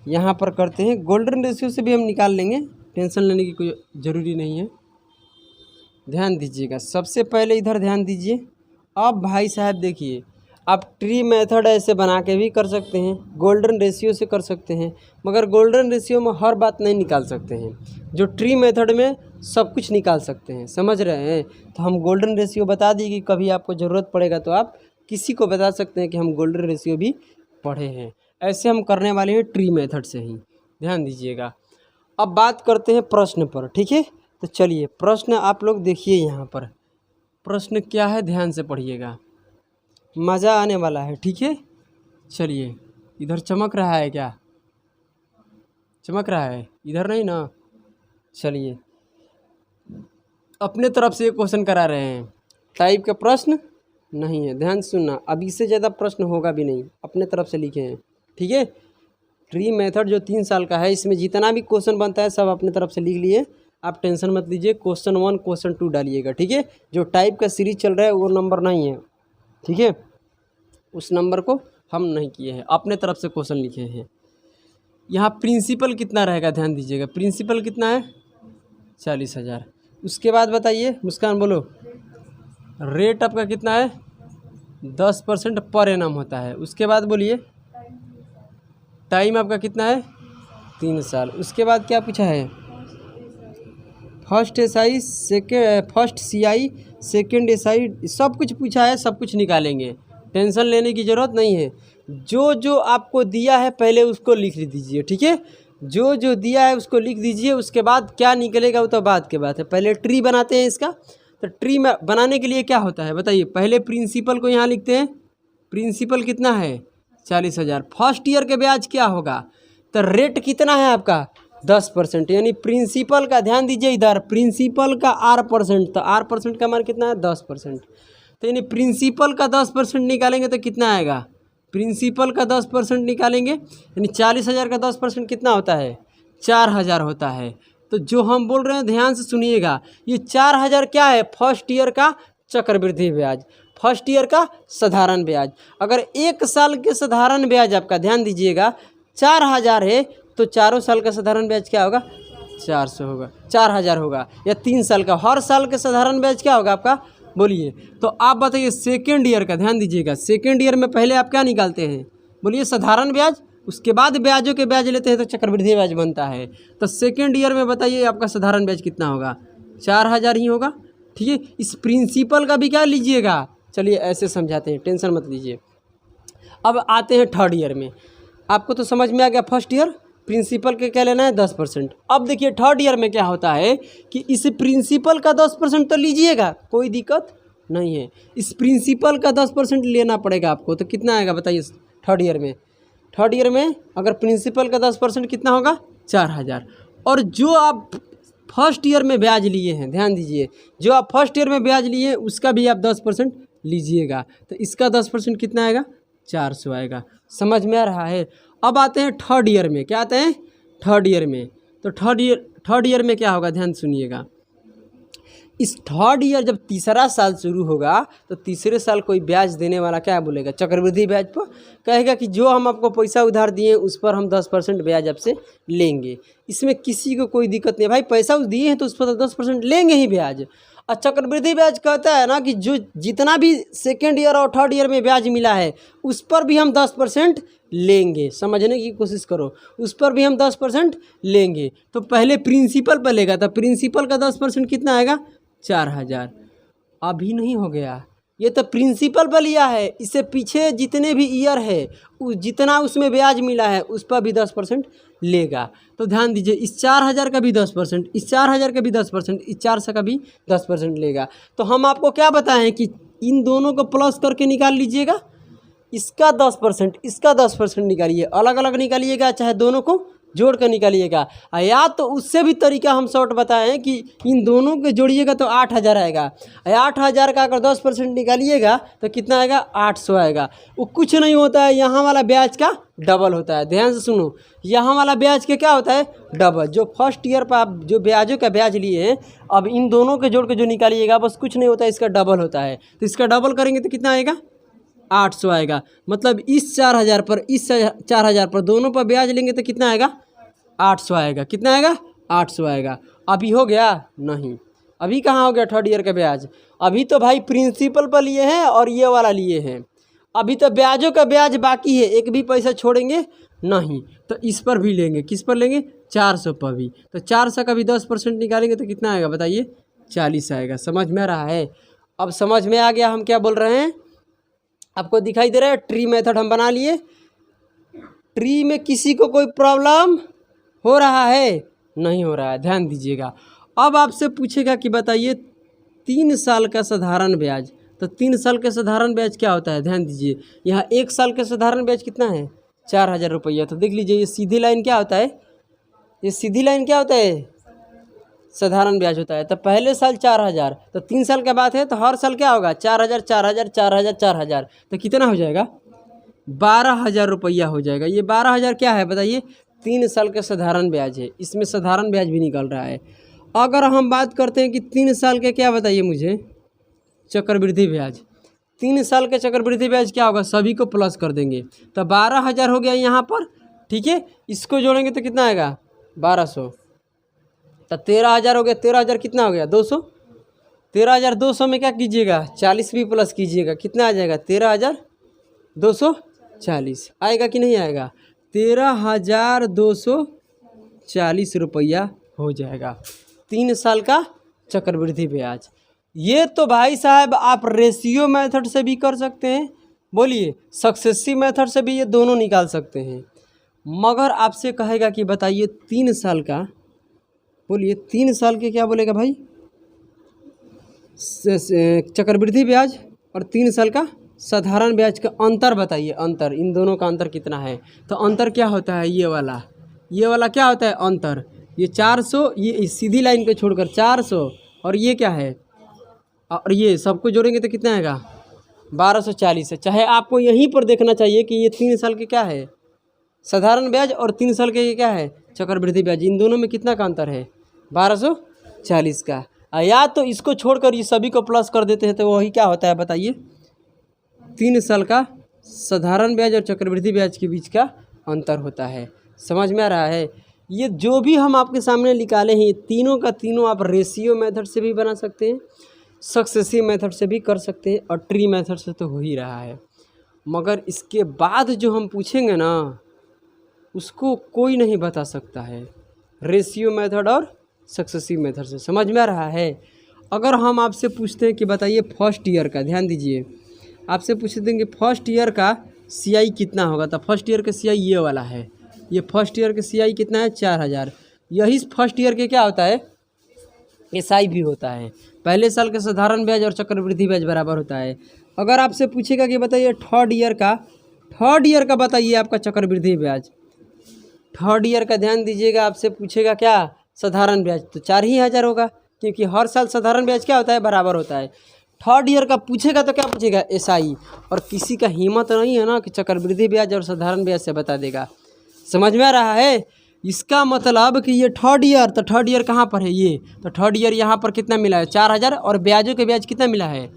यहाँ पर करते हैं, गोल्डन रेशियो से भी हम निकाल लेंगे, टेंशन लेने की कोई ज़रूरी नहीं है। ध्यान दीजिएगा, सबसे पहले इधर ध्यान दीजिए। अब भाई साहब देखिए, आप ट्री मेथड ऐसे बना के भी कर सकते हैं, गोल्डन रेशियो से कर सकते हैं, मगर गोल्डन रेशियो में हर बात नहीं निकाल सकते हैं। जो ट्री मेथड में सब कुछ निकाल सकते हैं, समझ रहे हैं। तो हम गोल्डन रेशियो बता दी कि कभी आपको ज़रूरत पड़ेगा तो आप किसी को बता सकते हैं कि हम गोल्डन रेशियो भी पढ़े हैं। ऐसे हम करने वाले हैं ट्री मेथड से ही, ध्यान दीजिएगा। अब बात करते हैं प्रश्न पर, ठीक है। तो चलिए प्रश्न आप लोग देखिए, यहाँ पर प्रश्न क्या है, ध्यान से पढ़िएगा, मज़ा आने वाला है, ठीक है। चलिए, इधर चमक रहा है क्या, चमक रहा है, इधर नहीं ना। चलिए, अपने तरफ से क्वेश्चन करा रहे हैं, टाइप का प्रश्न नहीं है। ध्यान सुनना, अब इससे ज़्यादा प्रश्न होगा भी नहीं, अपने तरफ से लिखे हैं, ठीक है। ट्री मेथड जो 3 साल का है, इसमें जितना भी क्वेश्चन बनता है सब अपने तरफ से लिख लिए, आप टेंशन मत लीजिए। क्वेश्चन 1 क्वेश्चन 2 डालिएगा, ठीक है। जो टाइप का सीरीज चल रहा है वो नंबर नहीं है, ठीक है, उस नंबर को हम नहीं किए हैं, अपने तरफ से क्वेश्चन लिखे हैं। यहाँ प्रिंसिपल कितना रहेगा, ध्यान दीजिएगा, प्रिंसिपल कितना है, 40,000। उसके बाद बताइए, मुस्कान बोलो, रेट आपका कितना है, 10% पर एनम होता है। उसके बाद बोलिए, टाइम आपका कितना है, 3 साल। उसके बाद क्या पूछा है, first SI first CI second SI सब कुछ पूछा है, सब कुछ निकालेंगे, टेंशन लेने की ज़रूरत नहीं है। जो जो आपको दिया है पहले उसको लिख दीजिए, ठीक है। जो जो दिया है उसको लिख दीजिए, उसके बाद क्या निकलेगा वो तो बात की बात है। पहले ट्री बनाते हैं इसका। तो ट्री में बनाने के लिए क्या होता है बताइए। पहले प्रिंसिपल को यहाँ लिखते हैं। प्रिंसिपल कितना है 40,000। फर्स्ट ईयर के ब्याज क्या होगा, तो रेट कितना है आपका 10%, यानी प्रिंसिपल का ध्यान दीजिए इधर, प्रिंसिपल का R%, तो R% का मान कितना है 10%। तो यानी प्रिंसिपल का 10% निकालेंगे तो कितना आएगा, प्रिंसिपल का 10% निकालेंगे यानी 40,000 का 10% कितना होता है 4,000 होता है। तो जो हम बोल रहे हैं ध्यान से सुनिएगा, ये 4,000 क्या है फर्स्ट ईयर का चक्रवृद्धि ब्याज, फर्स्ट ईयर का साधारण ब्याज। अगर एक साल के साधारण ब्याज आपका ध्यान दीजिएगा 4,000 है, तो चारों साल का साधारण ब्याज क्या होगा 400 होगा, 4,000 होगा। या 3 साल का, हर साल के साधारण ब्याज क्या होगा आपका बोलिए। तो आप बताइए सेकेंड ईयर का ध्यान दीजिएगा। सेकेंड ईयर में पहले आप क्या निकालते हैं बोलिए साधारण ब्याज, उसके बाद ब्याजों के ब्याज लेते हैं तो चक्रवृद्धि ब्याज बनता है। तो सेकेंड ईयर में बताइए आपका साधारण ब्याज कितना होगा 4,000 ही होगा, ठीक है। इस प्रिंसिपल का भी क्या लीजिएगा, चलिए ऐसे समझाते हैं, टेंशन मत लीजिए। अब आते हैं थर्ड ईयर में। आपको तो समझ में आ गया फर्स्ट ईयर प्रिंसिपल के क्या लेना है 10%। अब देखिए थर्ड ईयर में क्या होता है कि इस प्रिंसिपल का 10% तो लीजिएगा, कोई दिक्कत नहीं है। इस प्रिंसिपल का 10% लेना पड़ेगा आपको, तो कितना आएगा बताइए थर्ड ईयर में। थर्ड ईयर में अगर प्रिंसिपल का 10% कितना होगा 4,000। और जो आप फर्स्ट ईयर में ब्याज लिए हैं ध्यान दीजिए, जो आप फर्स्ट ईयर में ब्याज लिए हैं उसका भी आप 10% लीजिएगा, तो इसका 10% कितना आएगा 400 आएगा। समझ में आ रहा है। अब आते हैं थर्ड ईयर में। क्या आते हैं थर्ड ईयर में, तो थर्ड ईयर में क्या होगा ध्यान सुनिएगा। इस थर्ड ईयर जब तीसरा साल शुरू होगा तो तीसरे साल कोई ब्याज देने वाला क्या बोलेगा चक्रवृद्धि ब्याज पर कहेगा कि जो हम आपको पैसा उधार दिए उस पर हम 10% ब्याज आपसे लेंगे। इसमें किसी को कोई दिक्कत नहीं, भाई पैसा उस दिए हैं तो उस पर 10% लेंगे ही ब्याज। और चक्रवृद्धि ब्याज कहता है ना कि जो जितना भी सेकेंड ईयर और थर्ड ईयर में ब्याज मिला है उस पर भी हम 10% लेंगे। समझने की कोशिश करो, उस पर भी हम 10% लेंगे। तो पहले प्रिंसिपल पर लेगा, तो प्रिंसिपल का 10% कितना आएगा 4,000। अभी नहीं हो गया, ये तो प्रिंसिपल पर लिया है, इससे पीछे जितने भी ईयर है जितना उसमें ब्याज मिला है उस पर भी 10% लेगा। तो ध्यान दीजिए इस 4,000 का भी 10%, इस 4,000 का भी 10%, इस 400 का भी 10% लेगा। तो हम आपको क्या बताएं कि इन दोनों को प्लस करके निकाल लीजिएगा, इसका 10% इसका 10% निकालिए, अलग अलग निकालिएगा चाहे दोनों को जोड़ कर निकालिएगा। या तो उससे भी तरीका हम शॉर्ट बताएं हैं कि इन दोनों को जोड़िएगा तो 8,000 आएगा। 8,000 का अगर 10% निकालिएगा तो कितना आएगा 800 आएगा। वो कुछ नहीं होता है, यहाँ वाला ब्याज का डबल होता है। ध्यान से सुनो, यहाँ वाला ब्याज के क्या होता है डबल। जो फर्स्ट ईयर पर आप जो ब्याजों का ब्याज लिए हैं अब इन दोनों के जोड़ के जो निकालिएगा बस कुछ नहीं होता है, इसका डबल होता है। तो इसका डबल करेंगे तो कितना आएगा 800 आएगा। मतलब इस 4,000 पर इस 4,000 पर दोनों पर ब्याज लेंगे तो कितना आएगा 800 आएगा। कितना आएगा 800 आएगा। अभी हो गया नहीं, अभी कहाँ हो गया थर्ड ईयर का ब्याज। अभी तो भाई प्रिंसिपल पर लिए हैं और ये वाला लिए हैं, अभी तो ब्याजों का ब्याज बाकी है, एक भी पैसा छोड़ेंगे नहीं। तो इस पर भी लेंगे, किस पर लेंगे 400 पर भी। तो 400 का भी 10% निकालेंगे तो कितना आएगा बताइए 40 आएगा। समझ में आ रहा है। अब समझ में आ गया हम क्या बोल रहे हैं, आपको दिखाई दे रहा है। ट्री मेथड हम बना लिए। ट्री में किसी को कोई प्रॉब्लम हो रहा है नहीं हो रहा है, ध्यान दीजिएगा। अब आपसे पूछेगा कि बताइए 3 साल का साधारण ब्याज, तो 3 साल का साधारण ब्याज क्या होता है ध्यान दीजिए। यहाँ 1 साल का साधारण ब्याज कितना है 4,000 रुपया। तो देख लीजिए ये सीधी लाइन क्या होता है, ये सीधी लाइन क्या होता है साधारण ब्याज होता है। तो पहले साल 4,000, तो 3 साल के बाद है तो हर साल क्या होगा 4,000 4,000 4,000 4,000, तो कितना हो जाएगा 12,000 रुपया हो जाएगा। ये 12,000 क्या है बताइए 3 साल का साधारण ब्याज है, इसमें साधारण ब्याज भी निकल रहा है। अगर हम बात करते हैं कि 3 साल के क्या बताइए मुझे चक्रवृद्धि ब्याज, 3 साल के चक्रवृद्धि ब्याज क्या होगा सभी को प्लस कर देंगे तो 12,000 हो गया यहाँ पर, ठीक है। इसको जोड़ेंगे तो कितना आएगा 1200, तो 13,000 हो गया। 13,000 कितना हो गया 200, 13,200 में क्या कीजिएगा 40 भी प्लस कीजिएगा, कितना आ जाएगा 13,240 आएगा कि नहीं आएगा 13,240 रुपया हो जाएगा। 3 साल का चक्रवृद्धि ब्याज। ये तो भाई साहब आप रेशियो मेथड से भी कर सकते हैं, बोलिए सक्सेसिव मेथड से भी ये दोनों निकाल सकते हैं। मगर आपसे कहेगा कि बताइए 3 साल का, बोलिए 3 साल के क्या बोलेगा भाई, चक्रवृद्धि ब्याज और 3 साल का साधारण ब्याज का अंतर बताइए। अंतर, इन दोनों का अंतर कितना है? तो अंतर क्या होता है, ये वाला क्या होता है अंतर, ये 400, ये सीधी लाइन पे छोड़कर 400, और ये क्या है, और ये सबको जोड़ेंगे तो कितना आएगा 1240 है। चाहे आपको यहीं पर देखना चाहिए कि ये 3 साल के क्या है साधारण ब्याज और 3 साल के ये क्या है चक्रवृद्धि ब्याज, इन दोनों में कितना का अंतर है 1240 का। या तो इसको छोड़कर ये सभी को प्लस कर देते हैं तो वही क्या होता है बताइए, 3 साल का साधारण ब्याज और चक्रवृद्धि ब्याज के बीच का अंतर होता है। समझ में आ रहा है? ये जो भी हम आपके सामने निकाले हैं, ये तीनों का तीनों आप रेशियो मेथड से भी बना सकते हैं, सक्सेसिव मेथड से भी कर सकते हैं, और ट्री मेथड से तो हो ही रहा है। मगर इसके बाद जो हम पूछेंगे ना, उसको कोई नहीं बता सकता है, रेशियो मेथड और सक्सेसिव मेथड से। समझ में आ रहा है? अगर हम आपसे पूछते हैं कि बताइए फर्स्ट ईयर का, ध्यान दीजिए, आपसे पूछ देंगे फर्स्ट ईयर का CI कितना होगा, तो फर्स्ट ईयर का CI ये वाला है, ये फर्स्ट ईयर का CI कितना है 4000। यही फर्स्ट ईयर के क्या होता है SI भी होता है, पहले साल के साधारण ब्याज और चक्रवृद्धि ब्याज बराबर होता है। अगर आपसे पूछेगा कि बताइए थर्ड ईयर का बताइए आपका चक्रवृद्धि ब्याज, थर्ड ईयर का ध्यान दीजिएगा, आपसे पूछेगा क्या साधारण ब्याज, तो 4000 होगा, क्योंकि हर साल साधारण ब्याज क्या होता है बराबर होता है। थर्ड ईयर का पूछेगा तो क्या पूछेगा SI, और किसी का हिम्मत नहीं है ना कि चक्रवृद्धि ब्याज और साधारण ब्याज से बता देगा। समझ में आ रहा है? इसका मतलब कि ये थर्ड ईयर, तो थर्ड ईयर कहाँ पर है ये, तो थर्ड ईयर यहाँ पर कितना मिला है 4000, और ब्याजों के ब्याज कितना मिला है,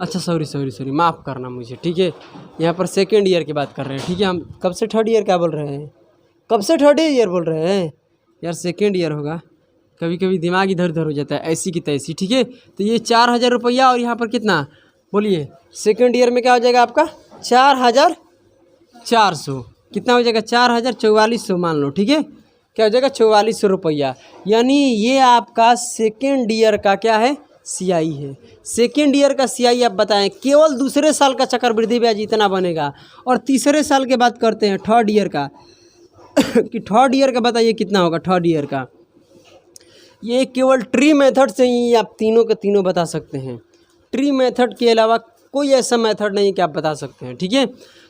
अच्छा सॉरी माफ़ करना मुझे, ठीक है, यहाँ पर सेकेंड ईयर की बात कर रहे हैं, ठीक है। हम कब से थर्ड ईयर क्या बोल रहे हैं, कब से थर्ड ईयर बोल रहे हैं यार, सेकेंड ईयर होगा, कभी कभी दिमाग इधर उधर हो जाता है, ऐसी की तैसी, ठीक है। तो ये 4000 रुपया, और यहाँ पर कितना बोलिए, सेकेंड ईयर में क्या हो जाएगा आपका 4400, कितना हो जाएगा 4400 मान लो, ठीक है, क्या हो जाएगा 4400 रुपया। यानी ये आपका सेकेंड ईयर का क्या है CI है। सेकेंड ईयर का CI आप बताएं, केवल दूसरे साल का चक्रवृद्धि ब्याज इतना बनेगा, और तीसरे साल के बात करते हैं थर्ड ईयर का कि थर्ड ईयर का बताइए कितना होगा थर्ड ईयर का। ये केवल ट्री मेथड से ही आप तीनों के तीनों बता सकते हैं, ट्री मेथड के अलावा कोई ऐसा मेथड नहीं कि आप बता सकते हैं, ठीक है।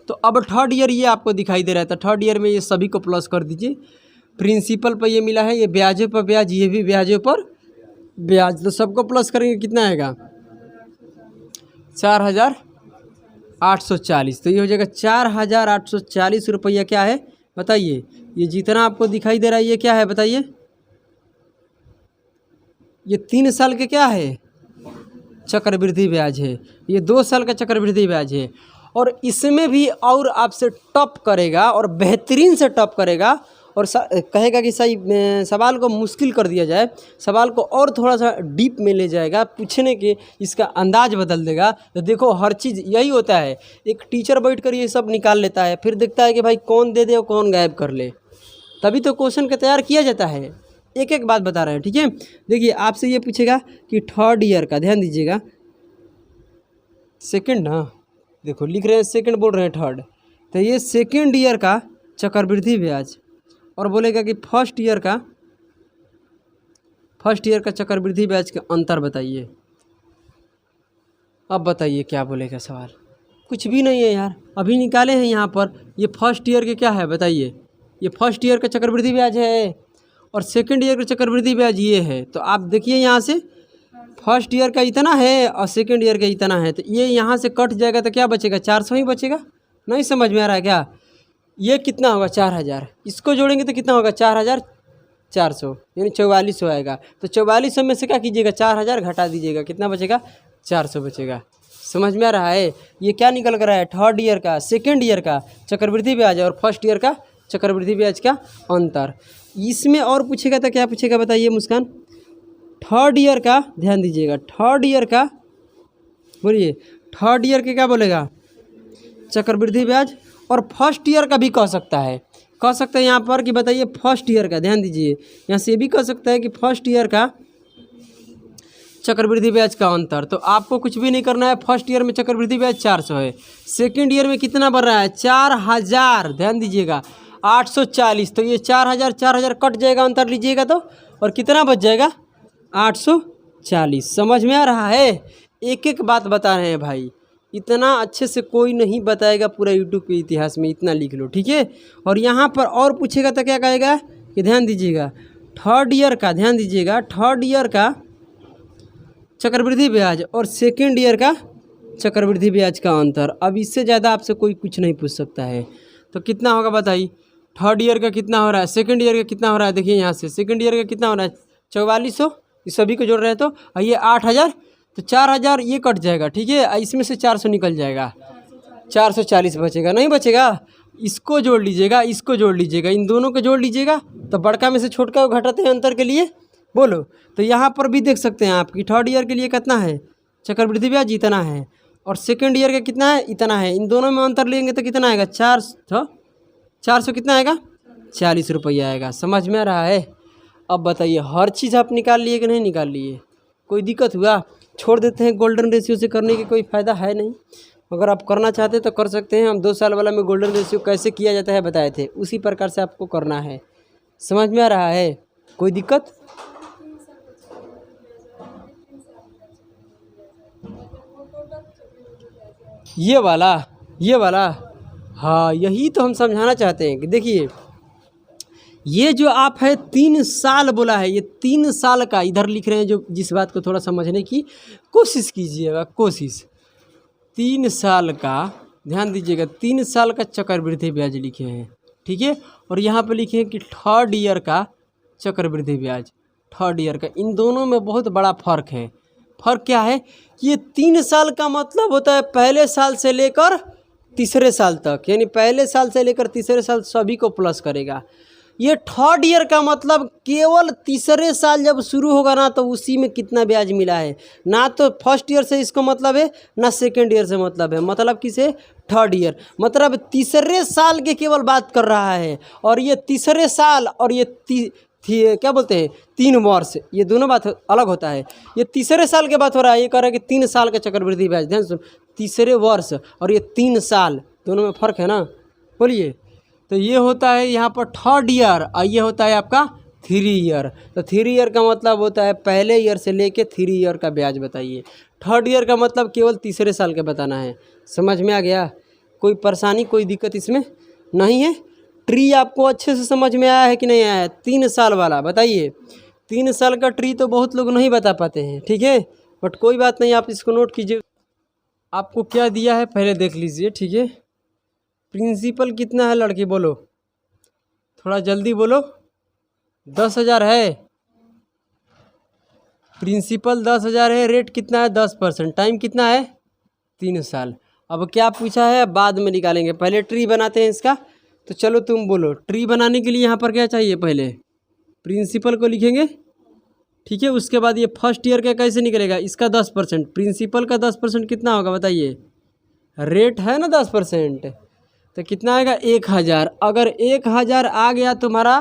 तो अब थर्ड ईयर ये आपको दिखाई दे रहा है, तो थर्ड ईयर में ये सभी को प्लस कर दीजिए, प्रिंसिपल पर ये मिला है, ये ब्याजों पर ब्याज, ये भी ब्याजों पर ब्याज, तो सबको प्लस करेंगे कितना आएगा 4840, तो ये हो जाएगा 4840 रुपया क्या है बताइए। ये जितना आपको दिखाई दे रहा है ये क्या है बताइए, ये 3 साल के क्या है चक्रवृद्धि ब्याज है, ये 2 साल का चक्रवृद्धि ब्याज है, और इसमें भी और आपसे टॉप करेगा और बेहतरीन से टॉप करेगा, और कहेगा कि सही सवाल को मुश्किल कर दिया जाए, सवाल को और थोड़ा सा डीप में ले जाएगा, पूछने के इसका अंदाज बदल देगा। तो देखो हर चीज़ यही होता है, एक टीचर बैठ कर ये सब निकाल लेता है, फिर देखता है कि भाई कौन दे दे और कौन गायब कर ले, तभी तो क्वेश्चन का तैयार किया जाता है। एक एक बात बता रहे हैं, ठीक है। देखिए आपसे ये पूछेगा कि थर्ड ईयर का, ध्यान दीजिएगा, सेकंड ना, देखो लिख रहे हैं सेकंड बोल रहे हैं थर्ड, तो ये सेकंड ईयर का चक्रवृद्धि ब्याज, और बोलेगा कि फर्स्ट ईयर का चक्रवृद्धि ब्याज का अंतर बताइए। अब बताइए क्या बोलेगा सवाल, कुछ भी नहीं है यार, अभी निकाले हैं यहाँ पर, ये फर्स्ट ईयर के क्या है बताइए, ये फर्स्ट ईयर का चक्रवृद्धि ब्याज है, और सेकंड ईयर का चक्रवृद्धि ब्याज ये है। तो आप देखिए यहाँ से फर्स्ट ईयर का इतना है और सेकंड ईयर का इतना है, तो ये यहाँ से कट जाएगा तो क्या बचेगा 400 ही बचेगा। नहीं समझ में आ रहा है क्या, ये कितना होगा 4000, इसको जोड़ेंगे तो कितना होगा 4400, यानी 4400 आएगा। तो 4400 में से क्या कीजिएगा 4000 घटा दीजिएगा, कितना बचेगा 400 बचेगा। समझ में आ रहा है? ये क्या निकल कर रहा है, थर्ड ईयर का सेकंड ईयर का चक्रवृद्धि ब्याज और फर्स्ट ईयर का चक्रवृद्धि ब्याज का अंतर। इसमें और पूछेगा तो क्या पूछेगा बताइए मुस्कान, थर्ड ईयर का, ध्यान दीजिएगा, थर्ड ईयर का बोलिए, थर्ड ईयर के क्या बोलेगा चक्रवृद्धि ब्याज, और फर्स्ट ईयर का भी कह सकता है, कह सकते हैं यहाँ पर कि बताइए फर्स्ट ईयर का, ध्यान दीजिए यहाँ से ये भी कह सकता है कि फर्स्ट ईयर का चक्रवृद्धि ब्याज का अंतर। तो आपको कुछ भी नहीं करना है, फर्स्ट ईयर में चक्रवृद्धि ब्याज 400 है, सेकंड ईयर में कितना बढ़ रहा है 4000, ध्यान दीजिएगा 840। तो ये 4000 कट जाएगा, अंतर लीजिएगा तो, और कितना बच जाएगा 840। समझ में आ रहा है? एक एक बात बता रहे हैं भाई, इतना अच्छे से कोई नहीं बताएगा पूरा यूट्यूब के इतिहास में, इतना लिख लो ठीक है। और यहाँ पर और पूछेगा तो क्या कहेगा कि ध्यान दीजिएगा थर्ड ईयर का, ध्यान दीजिएगा थर्ड ईयर का चक्रवृद्धि ब्याज और सेकेंड ईयर का चक्रवृद्धि ब्याज का अंतर। अब इससे ज़्यादा आपसे कोई कुछ नहीं पूछ सकता है। तो कितना होगा बताइए, थर्ड ईयर का कितना हो रहा है, सेकंड ईयर का कितना हो रहा है, देखिए यहाँ से सेकंड ईयर का कितना हो रहा है 4400, इस सभी को जोड़ रहे हैं तो ये 8000, तो 4000 ये कट जाएगा ठीक है, इसमें से 400 निकल जाएगा, 440 बचेगा, नहीं बचेगा। इसको जोड़ लीजिएगा, इसको जोड़ लीजिएगा, इन दोनों को जोड़ लीजिएगा तो बड़का में से छोटका को घटाते हैं अंतर के लिए, बोलो। तो यहाँ पर भी देख सकते हैं आप कि थर्ड ईयर के लिए कितना है चक्रवृद्धि ब्याज, इतना है, और सेकंड ईयर का कितना है, इतना है। इन दोनों में अंतर लेंगे तो कितना आएगा 400 कितना आएगा 40 रुपया आएगा। समझ में आ रहा है? अब बताइए हर चीज़ आप निकाल लिए कि नहीं निकाल लिए, कोई दिक्कत हुआ? छोड़ देते हैं, गोल्डन रेशियो से करने की कोई फ़ायदा है नहीं। अगर आप करना चाहते तो कर सकते हैं, हम 2 साल वाला में गोल्डन रेशियो कैसे किया जाता है बताए थे, उसी प्रकार से आपको करना है। समझ में आ रहा है? कोई दिक्कत? ये वाला हाँ, यही तो हम समझाना चाहते हैं कि देखिए ये जो आप है 3 साल बोला है, ये 3 साल का इधर लिख रहे हैं, जो जिस बात को थोड़ा समझने की कोशिश कीजिएगा, कोशिश 3 साल का, ध्यान दीजिएगा 3 साल का चक्रवृद्धि ब्याज लिखे हैं ठीक है। और यहाँ पे लिखे हैं कि थर्ड ईयर का चक्रवृद्धि ब्याज, थर्ड ईयर का, इन दोनों में बहुत बड़ा फ़र्क है। फ़र्क क्या है? ये 3 साल का मतलब होता है पहले साल से लेकर तीसरे साल तक, यानी पहले साल से लेकर तीसरे साल सभी को प्लस करेगा। ये थर्ड ईयर का मतलब केवल तीसरे साल जब शुरू होगा ना तो उसी में कितना ब्याज मिला है, ना तो फर्स्ट ईयर से इसको मतलब है, ना सेकेंड ईयर से मतलब है। मतलब किसे? थर्ड ईयर, मतलब तीसरे साल के केवल बात कर रहा है। और ये तीसरे साल और ये क्या बोलते हैं 3 वर्ष, ये दोनों बात अलग होता है। ये तीसरे साल के बात हो रहा है, ये कह रहा है कि 3 साल का चक्रवृद्धि ब्याज, ध्यान सुन, तीसरे वर्ष और ये 3 साल, दोनों में फ़र्क है ना, बोलिए। तो ये होता है यहाँ पर थर्ड ईयर और ये होता है आपका 3 ईयर। तो 3 ईयर का मतलब होता है पहले ईयर से लेके 3 ईयर का ब्याज बताइए। थर्ड ईयर का मतलब केवल तीसरे साल का बताना है। समझ में आ गया? कोई परेशानी, कोई दिक्कत इसमें नहीं है? ट्री आपको अच्छे से समझ में आया है कि नहीं आया है? 3 साल वाला बताइए। 3 साल का ट्री तो बहुत लोग नहीं बता पाते हैं ठीक है, बट कोई बात नहीं, आप इसको नोट कीजिए। आपको क्या दिया है पहले देख लीजिए ठीक है। प्रिंसिपल कितना है लड़की, बोलो थोड़ा जल्दी बोलो। 10,000 है प्रिंसिपल, 10,000 है। रेट कितना है 10%। टाइम कितना है 3 साल। अब क्या पूछा है बाद में निकालेंगे, पहले ट्री बनाते हैं इसका। तो चलो तुम बोलो, ट्री बनाने के लिए यहाँ पर क्या चाहिए, पहले प्रिंसिपल को लिखेंगे ठीक है। उसके बाद ये फर्स्ट ईयर का कैसे निकलेगा, इसका 10%, प्रिंसिपल का 10% कितना होगा बताइए, रेट है ना 10%, तो कितना आएगा 1000। अगर 1000 आ गया तुम्हारा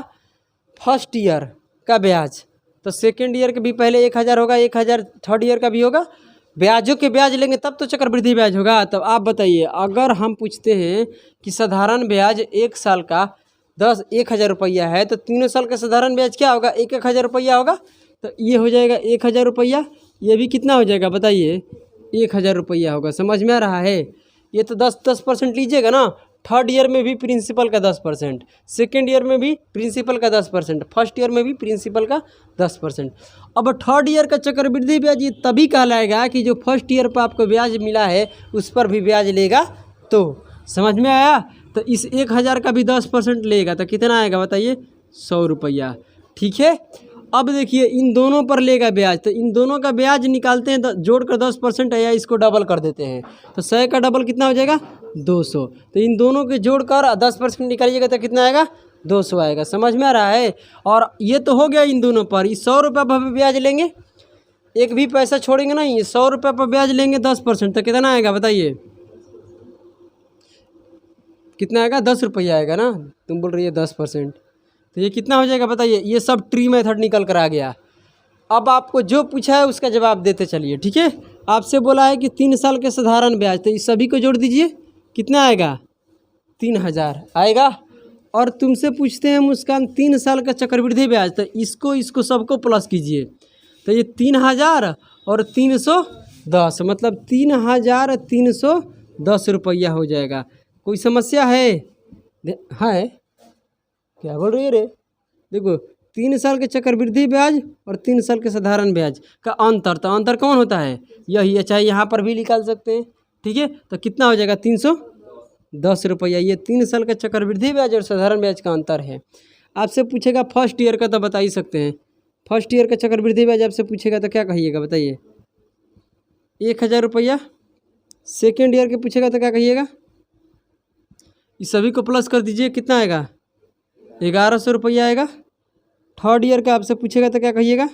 फर्स्ट ईयर का ब्याज, तो सेकेंड ईयर के भी पहले 1000 होगा, 1000 थर्ड ईयर का भी होगा। ब्याजों के ब्याज लेंगे तब तो चक्रवृद्धि ब्याज होगा। तब आप बताइए, अगर हम पूछते हैं कि साधारण ब्याज 1 साल का 10,000 रुपया है, तो 3 साल का साधारण ब्याज क्या होगा, 1,000 रुपया होगा। तो ये हो जाएगा 1000 रुपया, ये भी कितना हो जाएगा बताइए 1000 रुपया होगा। समझ में आ रहा है? ये तो 10% लीजिएगा ना। थर्ड ईयर में भी प्रिंसिपल का 10%, सेकेंड ईयर में भी प्रिंसिपल का 10%, फर्स्ट ईयर में भी प्रिंसिपल का 10%। अब थर्ड ईयर का चक्रवृद्धि ब्याज ये तभी कहलाएगा कि जो फर्स्ट ईयर पर आपको ब्याज मिला है उस पर भी ब्याज लेगा। तो समझ में आया? तो इस 1000 का भी 10% लेगा तो कितना आएगा बताइए 100 रुपया ठीक है। अब देखिए इन दोनों पर लेगा ब्याज, तो इन दोनों का ब्याज निकालते हैं, जोड़कर 10% है, या इसको डबल कर देते हैं। तो 100 का डबल कितना हो जाएगा 200। तो इन दोनों के जोड़कर 10% निकालिएगा तो कितना आएगा 200 आएगा। समझ में आ रहा है? और ये तो हो गया इन दोनों पर। इस 100 रुपये पर ब्याज लेंगे, एक भी पैसा छोड़ेंगे नहीं, 100 रुपये पर ब्याज लेंगे 10%, तो कितना आएगा बताइए कितना आएगा 10 रुपया आएगा ना, तुम बोल रही है 10%, तो ये कितना हो जाएगा बताइए। ये सब ट्री मेथड निकल कर आ गया। अब आपको जो पूछा है उसका जवाब देते चलिए, ठीक है। आपसे बोला है कि 3 साल के साधारण ब्याज, तो इस सभी को जोड़ दीजिए, कितना आएगा 3000 आएगा। और तुमसे पूछते हैं मुस्कान 3 साल का चक्रवृद्धि ब्याज, तो इसको सबको प्लस कीजिए, तो ये 3000 और 310, मतलब 3310 रुपया हो जाएगा। कोई समस्या है? क्या बोल रही है रे? देखो 3 साल के चक्रवृद्धि ब्याज और 3 साल के साधारण ब्याज का अंतर, तो अंतर कौन होता है? यही है, चाहे यहाँ पर भी निकाल सकते हैं, ठीक है। तो कितना हो जाएगा 310 रुपया। ये 3 साल का चक्रवृद्धि ब्याज और साधारण ब्याज का अंतर है। आपसे पूछेगा फर्स्ट ईयर का, तो बता ही सकते हैं। फर्स्ट ईयर का चक्रवृद्धि ब्याज आपसे पूछेगा तो क्या कहिएगा बताइए? 1000 रुपया। सेकेंड ईयर के पूछेगा तो क्या कहिएगा? इस सभी को प्लस कर दीजिए, कितना आएगा 1100 रुपया आएगा। थर्ड ईयर का आपसे पूछेगा तो क्या कहिएगा?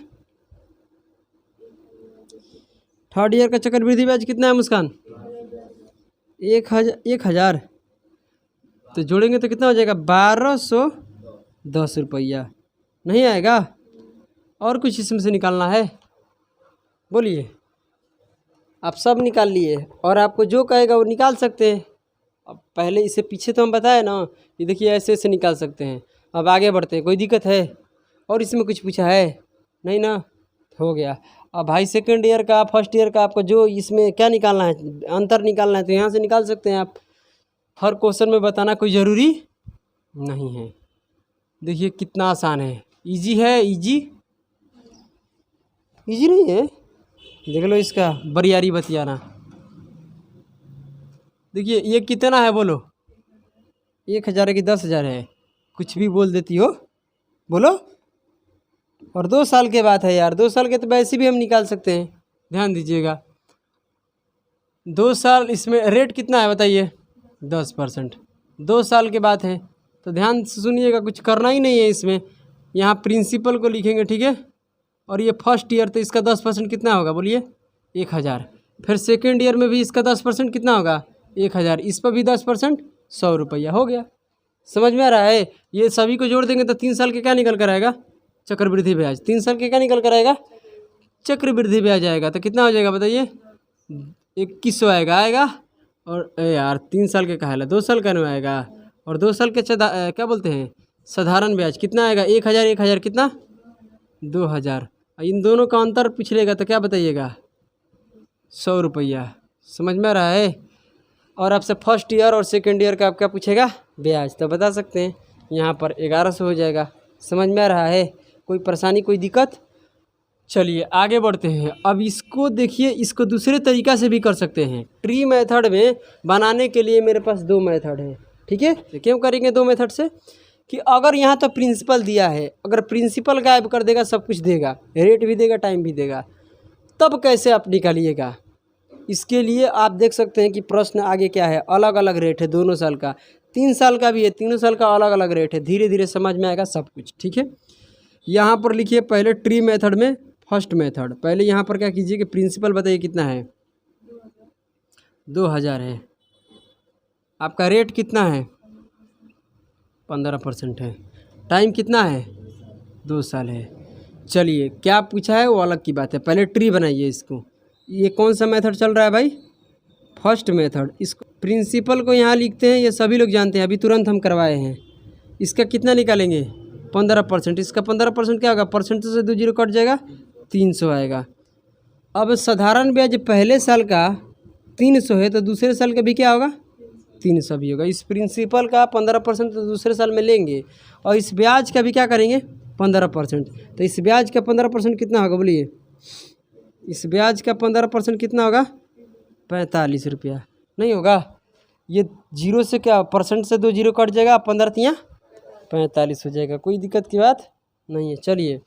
थर्ड ईयर का चक्रवृद्धि ब्याज कितना है मुस्कान? 1000। तो जोड़ेंगे तो कितना हो जाएगा 1210 रुपया। नहीं आएगा? और कुछ इसमें से निकालना है? बोलिए। आप सब निकाल लिए और आपको जो कहेगा वो निकाल सकते हैं। अब पहले इससे पीछे तो हम बताए ना, ये देखिए ऐसे ऐसे निकाल सकते हैं। अब आगे बढ़ते हैं, कोई दिक्कत है? और इसमें कुछ पूछा है? नहीं ना, हो गया। अब भाई सेकेंड ईयर का फर्स्ट ईयर का आपको जो इसमें क्या निकालना है, अंतर निकालना है, तो यहाँ से निकाल सकते हैं आप। हर क्वेश्चन में बताना कोई ज़रूरी नहीं है। देखिए कितना आसान है, इजी है। इजी नहीं है, देख लो इसका बरियारी बतियाना। देखिए ये कितना है बोलो? 1000 है कि 10,000 है? कुछ भी बोल देती हो, बोलो। और 2 साल के बाद है यार, 2 साल के तो वैसे भी हम निकाल सकते हैं, ध्यान दीजिएगा। 2 साल, इसमें रेट कितना है बताइए? 10%। 2 साल के बाद है, तो ध्यान से सुनिएगा, कुछ करना ही नहीं है इसमें। यहाँ प्रिंसिपल को लिखेंगे, ठीक है। और ये फर्स्ट ईयर, तो इसका 10% कितना होगा बोलिए? 1000। फिर सेकेंड ईयर में भी इसका 10% कितना होगा? 1000। इस पर भी 10%, 100 रुपया हो गया। समझ में आ रहा है? ये सभी को जोड़ देंगे तो 3 साल के क्या निकल कर आएगा? चक्रवृद्धि ब्याज। 3 साल के क्या निकल कर आएगा? चक्रवृद्धि ब्याज आएगा। तो कितना हो जाएगा बताइए? 2100 आएगा। और यार 3 साल के कहा है, 2 साल का नहीं आएगा। और 2 साल के क्या बोलते हैं, साधारण ब्याज कितना आएगा? 1000 कितना? 2000। इन दोनों का अंतर पिछलेगा तो क्या बताइएगा? 100 रुपया। समझ में आ रहा है? और आपसे फर्स्ट ईयर और सेकेंड ईयर का आप क्या पूछेगा? ब्याज, तो बता सकते हैं यहाँ पर 1100 हो जाएगा। समझ में आ रहा है? कोई परेशानी, कोई दिक्कत? चलिए आगे बढ़ते हैं। अब इसको देखिए, इसको दूसरे तरीक़ा से भी कर सकते हैं। ट्री मेथड में बनाने के लिए मेरे पास 2 मेथड है, ठीक है। क्यों करेंगे 2 मेथड से? कि अगर यहाँ तो प्रिंसिपल दिया है, अगर प्रिंसिपल गायब कर देगा, सब कुछ देगा, रेट भी देगा, टाइम भी देगा, तब कैसे आप निकालिएगा? इसके लिए आप देख सकते हैं कि प्रश्न आगे क्या है, अलग अलग रेट है दोनों साल का, 3 साल का भी है, तीनों साल का अलग अलग रेट है। धीरे धीरे समझ में आएगा सब कुछ, ठीक है। यहाँ पर लिखिए पहले ट्री मेथड में फर्स्ट मेथड। पहले यहाँ पर क्या कीजिए कि प्रिंसिपल बताइए कितना है? 2000 है। आपका रेट कितना है? 15% है। टाइम कितना है? 2 साल है। चलिए क्या पूछा है वो अलग की बात है, पहले ट्री बनाइए इसको। ये कौन सा मेथड चल रहा है भाई? First method. इसको प्रिंसिपल को यहाँ लिखते हैं, ये सभी लोग जानते हैं, अभी तुरंत हम करवाए हैं। इसका कितना निकालेंगे? 15%। इसका 15% क्या होगा? परसेंट से 2 जीरो कट जाएगा, 300 आएगा। अब साधारण ब्याज पहले साल का 300 है, तो दूसरे साल का भी क्या होगा? 300 भी होगा। इस प्रिंसिपल का 15% तो दूसरे साल में लेंगे, और इस ब्याज का भी क्या करेंगे? 15%। तो इस ब्याज का 15% कितना होगा बोलिए? इस ब्याज का 15% कितना होगा? 45 रुपया। नहीं होगा? ये जीरो से क्या, परसेंट से 2 जीरो कट जाएगा, 15 तियाँ 45 हो जाएगा। कोई दिक्कत की बात नहीं है। चलिए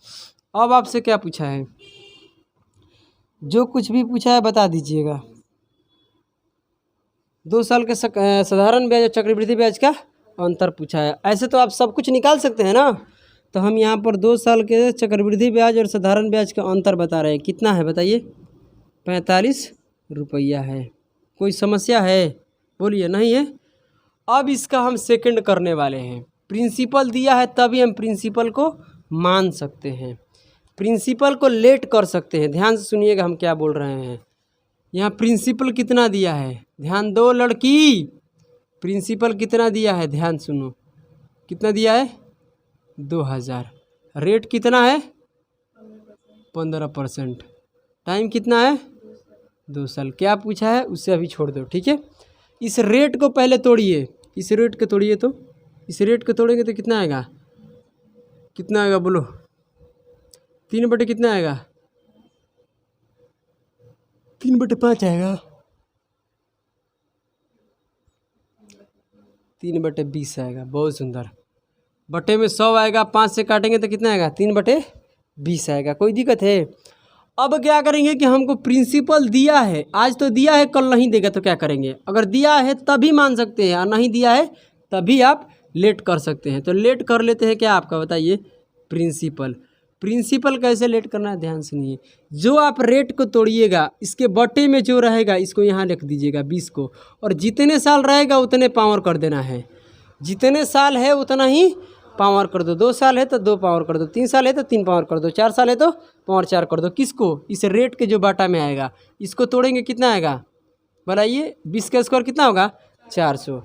अब आपसे क्या पूछा है? जो कुछ भी पूछा है बता दीजिएगा। 2 साल के साधारण ब्याज और चक्रवृद्धि ब्याज का अंतर पूछा है। ऐसे तो आप सब कुछ निकाल सकते हैं ना, तो हम यहाँ पर 2 साल के चक्रवृद्धि ब्याज और साधारण ब्याज का अंतर बता रहे हैं। कितना है बताइए? 45 रुपया है। कोई समस्या है? बोलिए। नहीं है? अब इसका हम सेकंड करने वाले हैं। प्रिंसिपल दिया है तभी हम प्रिंसिपल को मान सकते हैं, प्रिंसिपल को लेट कर सकते हैं। ध्यान से सुनिएगा हम क्या बोल रहे हैं। यहाँ प्रिंसिपल कितना दिया है, ध्यान दो लड़की, प्रिंसिपल कितना दिया है, ध्यान सुनो, कितना दिया है 2000। रेट कितना है 15%। टाइम कितना है 2 साल। क्या पूछा है उससे अभी छोड़ दो, ठीक है। इस रेट को पहले तोड़िए, इस रेट को तोड़िए, तो इस रेट को तोड़ेंगे तो कितना आएगा, कितना आएगा बोलो, 3 बटे कितना आएगा, 3 बटे 5 आएगा, 3 बटे 20 आएगा। बहुत सुंदर। बटे में 100 आएगा, 5 से काटेंगे तो कितना आएगा, 3 बटे 20 आएगा। कोई दिक्कत है। अब क्या करेंगे कि हमको प्रिंसिपल दिया है, आज तो दिया है, कल नहीं देगा तो क्या करेंगे, अगर दिया है तभी मान सकते हैं और नहीं दिया है तभी आप लेट कर सकते हैं। तो लेट कर लेते हैं क्या आपका, बताइए, प्रिंसिपल। प्रिंसिपल कैसे लेट करना है, ध्यान सुनिए। जो आप रेट को तोड़िएगा, इसके बटे में जो रहेगा इसको यहाँ लिख दीजिएगा 20 को, और जितने साल रहेगा उतने पावर कर देना है। जितने साल है उतना ही पावर कर दो। 2 साल है तो 2 पावर कर दो, 3 साल है तो 3 पावर कर दो, 4 साल है तो पावर 4 कर दो। किसको, इस रेट के जो बाटा में आएगा, इसको तोड़ेंगे कितना आएगा, बताइए। 20 का स्क्वायर कितना होगा 400।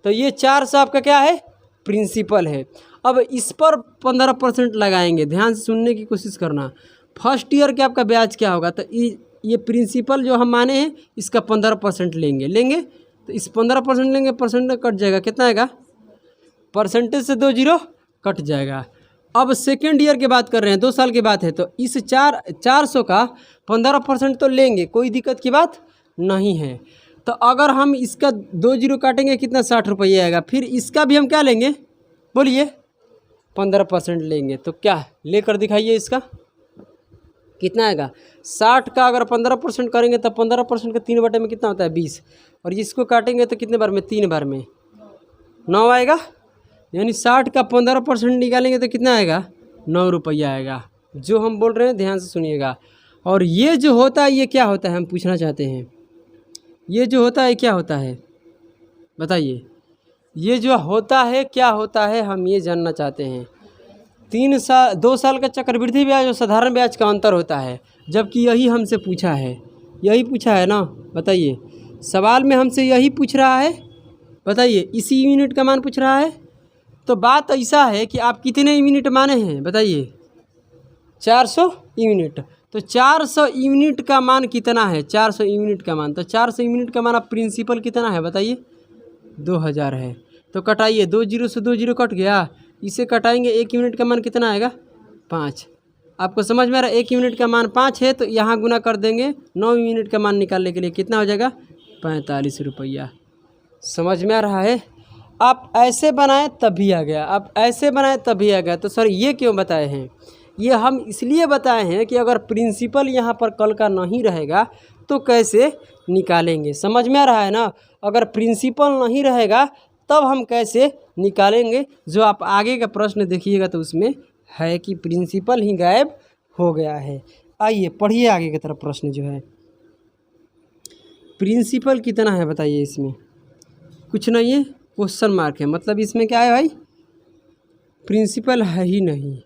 तो ये 400 आपका क्या है, प्रिंसिपल है। अब इस पर 15% लगाएंगे। ध्यान से सुनने की कोशिश करना। फर्स्ट ईयर के आपका ब्याज क्या होगा, तो ये प्रिंसिपल जो हम माने हैं इसका 15% लेंगे तो इस 15% लेंगे, परसेंट कट जाएगा, कितना आएगा, परसेंटेज से 2 जीरो कट जाएगा। अब सेकेंड ईयर की बात कर रहे हैं, 2 साल की बात है, तो इस 400 का 15% तो लेंगे, कोई दिक्कत की बात नहीं है। तो अगर हम इसका 2 जीरो काटेंगे कितना, 60 रुपये आएगा। फिर इसका भी हम क्या लेंगे, बोलिए, 15% लेंगे। तो क्या लेकर दिखाइए, इसका कितना आएगा, 60 का अगर 15% करेंगे तो 15% का 3 बटे में कितना होता है 20, और इसको काटेंगे तो कितने बार में, 3 बार में 9 आएगा। यानी 60 का 15% निकालेंगे तो कितना आएगा, 9 रुपया आएगा। जो हम बोल रहे हैं ध्यान से सुनिएगा। और ये जो होता है ये क्या होता है, हम पूछना चाहते हैं, ये जो होता है क्या होता है, बताइए। ये जो होता है क्या होता है, हम ये जानना चाहते हैं। 2 साल का चक्रवृद्धि ब्याज और साधारण ब्याज का अंतर होता है, जबकि यही हमसे पूछा है, यही पूछा है ना, बताइए। सवाल में हमसे यही पूछ रहा है, बताइए, इसी यूनिट का मान पूछ रहा है। तो बात ऐसा है कि आप कितने यूनिट माने हैं, बताइए, 400 यूनिट। तो 400 यूनिट का मान कितना है, 400 यूनिट का मान, तो 400 यूनिट का मान आप प्रिंसिपल कितना है, बताइए, 2000 है। तो कटाइए, 2 जीरो से 2 जीरो कट गया, इसे कटाएंगे, 1 यूनिट का मान कितना आएगा, 5। आपको समझ में आ रहा है, 1 यूनिट का मान 5 है, तो यहाँ गुना कर देंगे, 9 यूनिट का मान निकालने के लिए कितना हो जाएगा, 45 रुपया। समझ में आ रहा है। आप ऐसे बनाएं तभी आ गया, आप ऐसे बनाएं तभी आ गया। तो सर ये क्यों बताए हैं, ये हम इसलिए बताए हैं कि अगर प्रिंसिपल यहाँ पर कल का नहीं रहेगा तो कैसे निकालेंगे। समझ में आ रहा है ना। अगर प्रिंसिपल नहीं रहेगा तब हम कैसे निकालेंगे। जो आप आगे का प्रश्न देखिएगा तो उसमें है कि प्रिंसिपल ही गायब हो गया है। आइए पढ़िए आगे की तरफ। प्रश्न जो है, प्रिंसिपल कितना है बताइए। इसमें कुछ नहीं है, क्वेश्चन मार्क है, मतलब इसमें क्या है भाई, प्रिंसिपल है ही नहीं।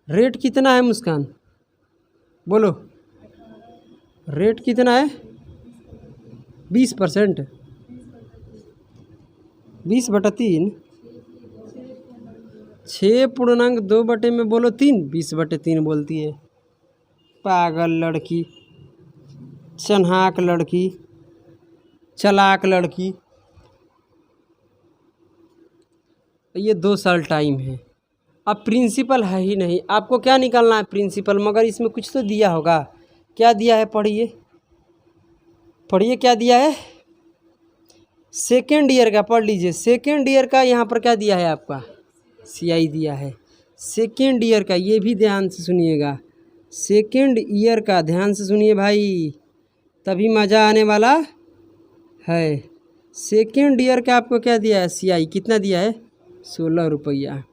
रेट कितना है मुस्कान, बोलो, रेट कितना है, 20%, 20/3, 6.2 बटे में बोलो 3, 20/3 बोलती है। पागल लड़की, चन्हाक लड़की, चलाक लड़की। ये 2 साल टाइम है। अब प्रिंसिपल है ही नहीं, आपको क्या निकालना है, प्रिंसिपल। मगर इसमें कुछ तो दिया होगा, क्या दिया है, पढ़िए पढ़िए, क्या दिया है, सेकेंड ईयर का पढ़ लीजिए। सेकेंड ईयर का यहाँ पर क्या दिया है आपका, CI दिया है सेकेंड ईयर का। ये भी ध्यान से सुनिएगा, सेकेंड ईयर का ध्यान से सुनिए भाई, तभी मज़ा आने वाला है। सेकेंड ईयर का आपको क्या दिया है, CI कितना दिया है, 16 रुपया।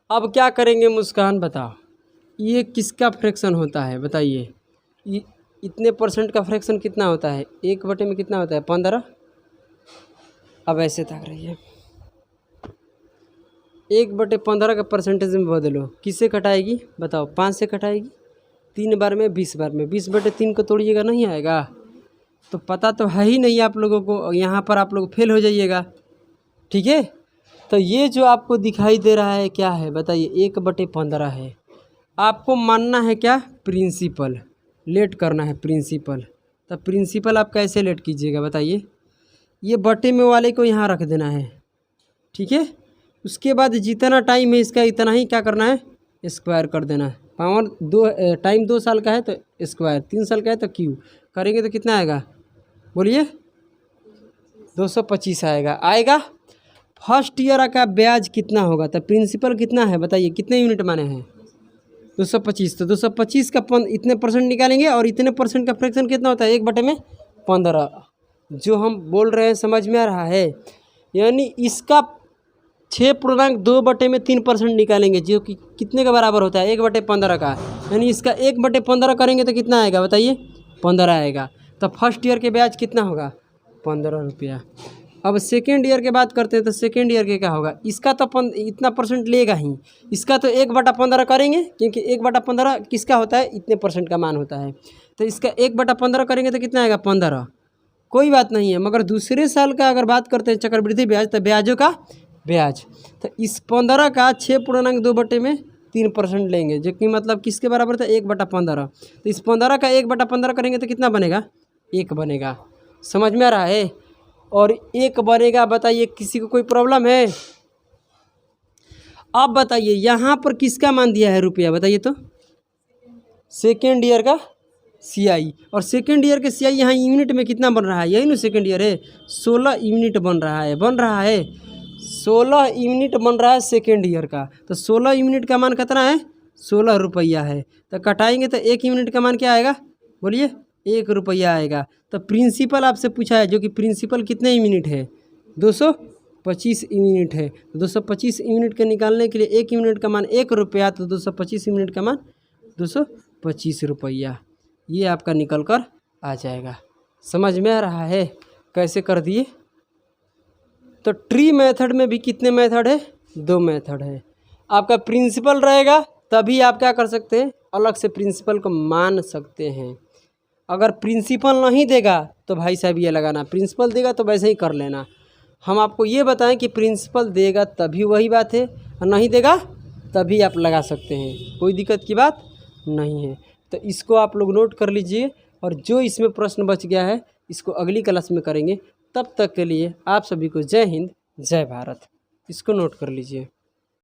अब क्या करेंगे मुस्कान, बताओ, ये किसका फ्रैक्शन होता है बताइए। ये इतने % का फ्रैक्शन कितना होता है, 1 बटे में कितना होता है, 15। अब ऐसे तक रही है, 1/15 का परसेंटेज में बदलो, किससे कटाएगी बताओ? 5 से कटाएगी, 3 बार में 20 बार में, 20/3 को तोड़िएगा नहीं आएगा। तो पता तो है ही नहीं आप लोगों को, यहाँ पर आप लोग फेल हो जाइएगा। ठीक है, तो ये जो आपको दिखाई दे रहा है क्या है बताइए? 1/15 है। आपको मानना है क्या? प्रिंसिपल लेट करना है प्रिंसिपल। तो प्रिंसिपल आप कैसे लेट कीजिएगा बताइए? ये बटे में वाले को यहाँ रख देना है, ठीक है। उसके बाद जितना टाइम है इसका इतना ही क्या करना है? स्क्वायर कर देना है। पावर 2 टाइम 2 साल का है तो स्क्वायर, 3 साल का है तो क्यू करेंगे तो कितना आएगा बोलिए? 225 आएगा। फर्स्ट ईयर का ब्याज कितना होगा? तो प्रिंसिपल कितना है बताइए? कितने यूनिट माने हैं? 225। तो 225 का इतने परसेंट निकालेंगे और इतने परसेंट का फ्रैक्शन कितना होता है? 1/15। जो हम बोल रहे हैं समझ में आ रहा है? यानी इसका 6.2/3% निकालेंगे जो कि कितने का बराबर होता है? 1/15 का। यानी इसका 1/15 करेंगे तो कितना आएगा बताइए? 15 आएगा। तो फर्स्ट ईयर के ब्याज कितना होगा? 15 रुपया। अब सेकेंड ईयर के बात करते हैं तो सेकेंड ईयर के क्या होगा? इसका तो इतना परसेंट लेगा ही, इसका तो 1/15 करेंगे क्योंकि 1/15 किसका होता है? इतने परसेंट का मान होता है। तो इसका 1/15 करेंगे तो कितना आएगा? 15। कोई बात नहीं है, मगर दूसरे साल का अगर बात करते हैं चक्रवृद्धि ब्याज तो ब्याजों का ब्याज, तो इस 15 का 6.2/3% लेंगे जो कि मतलब किसके बराबर था? 1/15। तो इस 15 का 1/15 करेंगे तो कितना बनेगा? 1 बनेगा। समझ में आ रहा है? और 1 बनेगा। बताइए किसी को कोई प्रॉब्लम है? अब बताइए यहाँ पर किसका मान दिया है रुपया बताइए तो? सेकेंड ईयर का CI। और सेकेंड ईयर के CI यहाँ यूनिट में कितना बन रहा है? यही ना सेकेंड ईयर है। 16 यूनिट बन रहा है 16 यूनिट बन रहा है सेकेंड ईयर का। तो 16 यूनिट का मान कितना है? 16 रुपया है। तो कटाएंगे तो 1 यूनिट का मान क्या आएगा बोलिए? 1 रुपया आएगा। तो प्रिंसिपल आपसे पूछा है जो कि प्रिंसिपल कितने यूनिट है? 225 यूनिट है। 225 यूनिट के निकालने के लिए 1 यूनिट का मान 1 रुपया, तो 225 यूनिट का मान 225 रुपया। ये आपका निकल कर आ जाएगा। समझ में आ रहा है कैसे कर दिए? तो ट्री मेथड में भी कितने मेथड है? 2 मेथड है। आपका प्रिंसिपल रहेगा तभी आप क्या कर सकते हैं? अलग से प्रिंसिपल को मान सकते हैं। अगर प्रिंसिपल नहीं देगा तो भाई साहब ये लगाना, प्रिंसिपल देगा तो वैसे ही कर लेना। हम आपको ये बताएं कि प्रिंसिपल देगा तभी वही बात है, और नहीं देगा तभी आप लगा सकते हैं, कोई दिक्कत की बात नहीं है। तो इसको आप लोग नोट कर लीजिए, और जो इसमें प्रश्न बच गया है इसको अगली क्लास में करेंगे। तब तक के लिए आप सभी को जय हिंद जय भारत। इसको नोट कर लीजिए।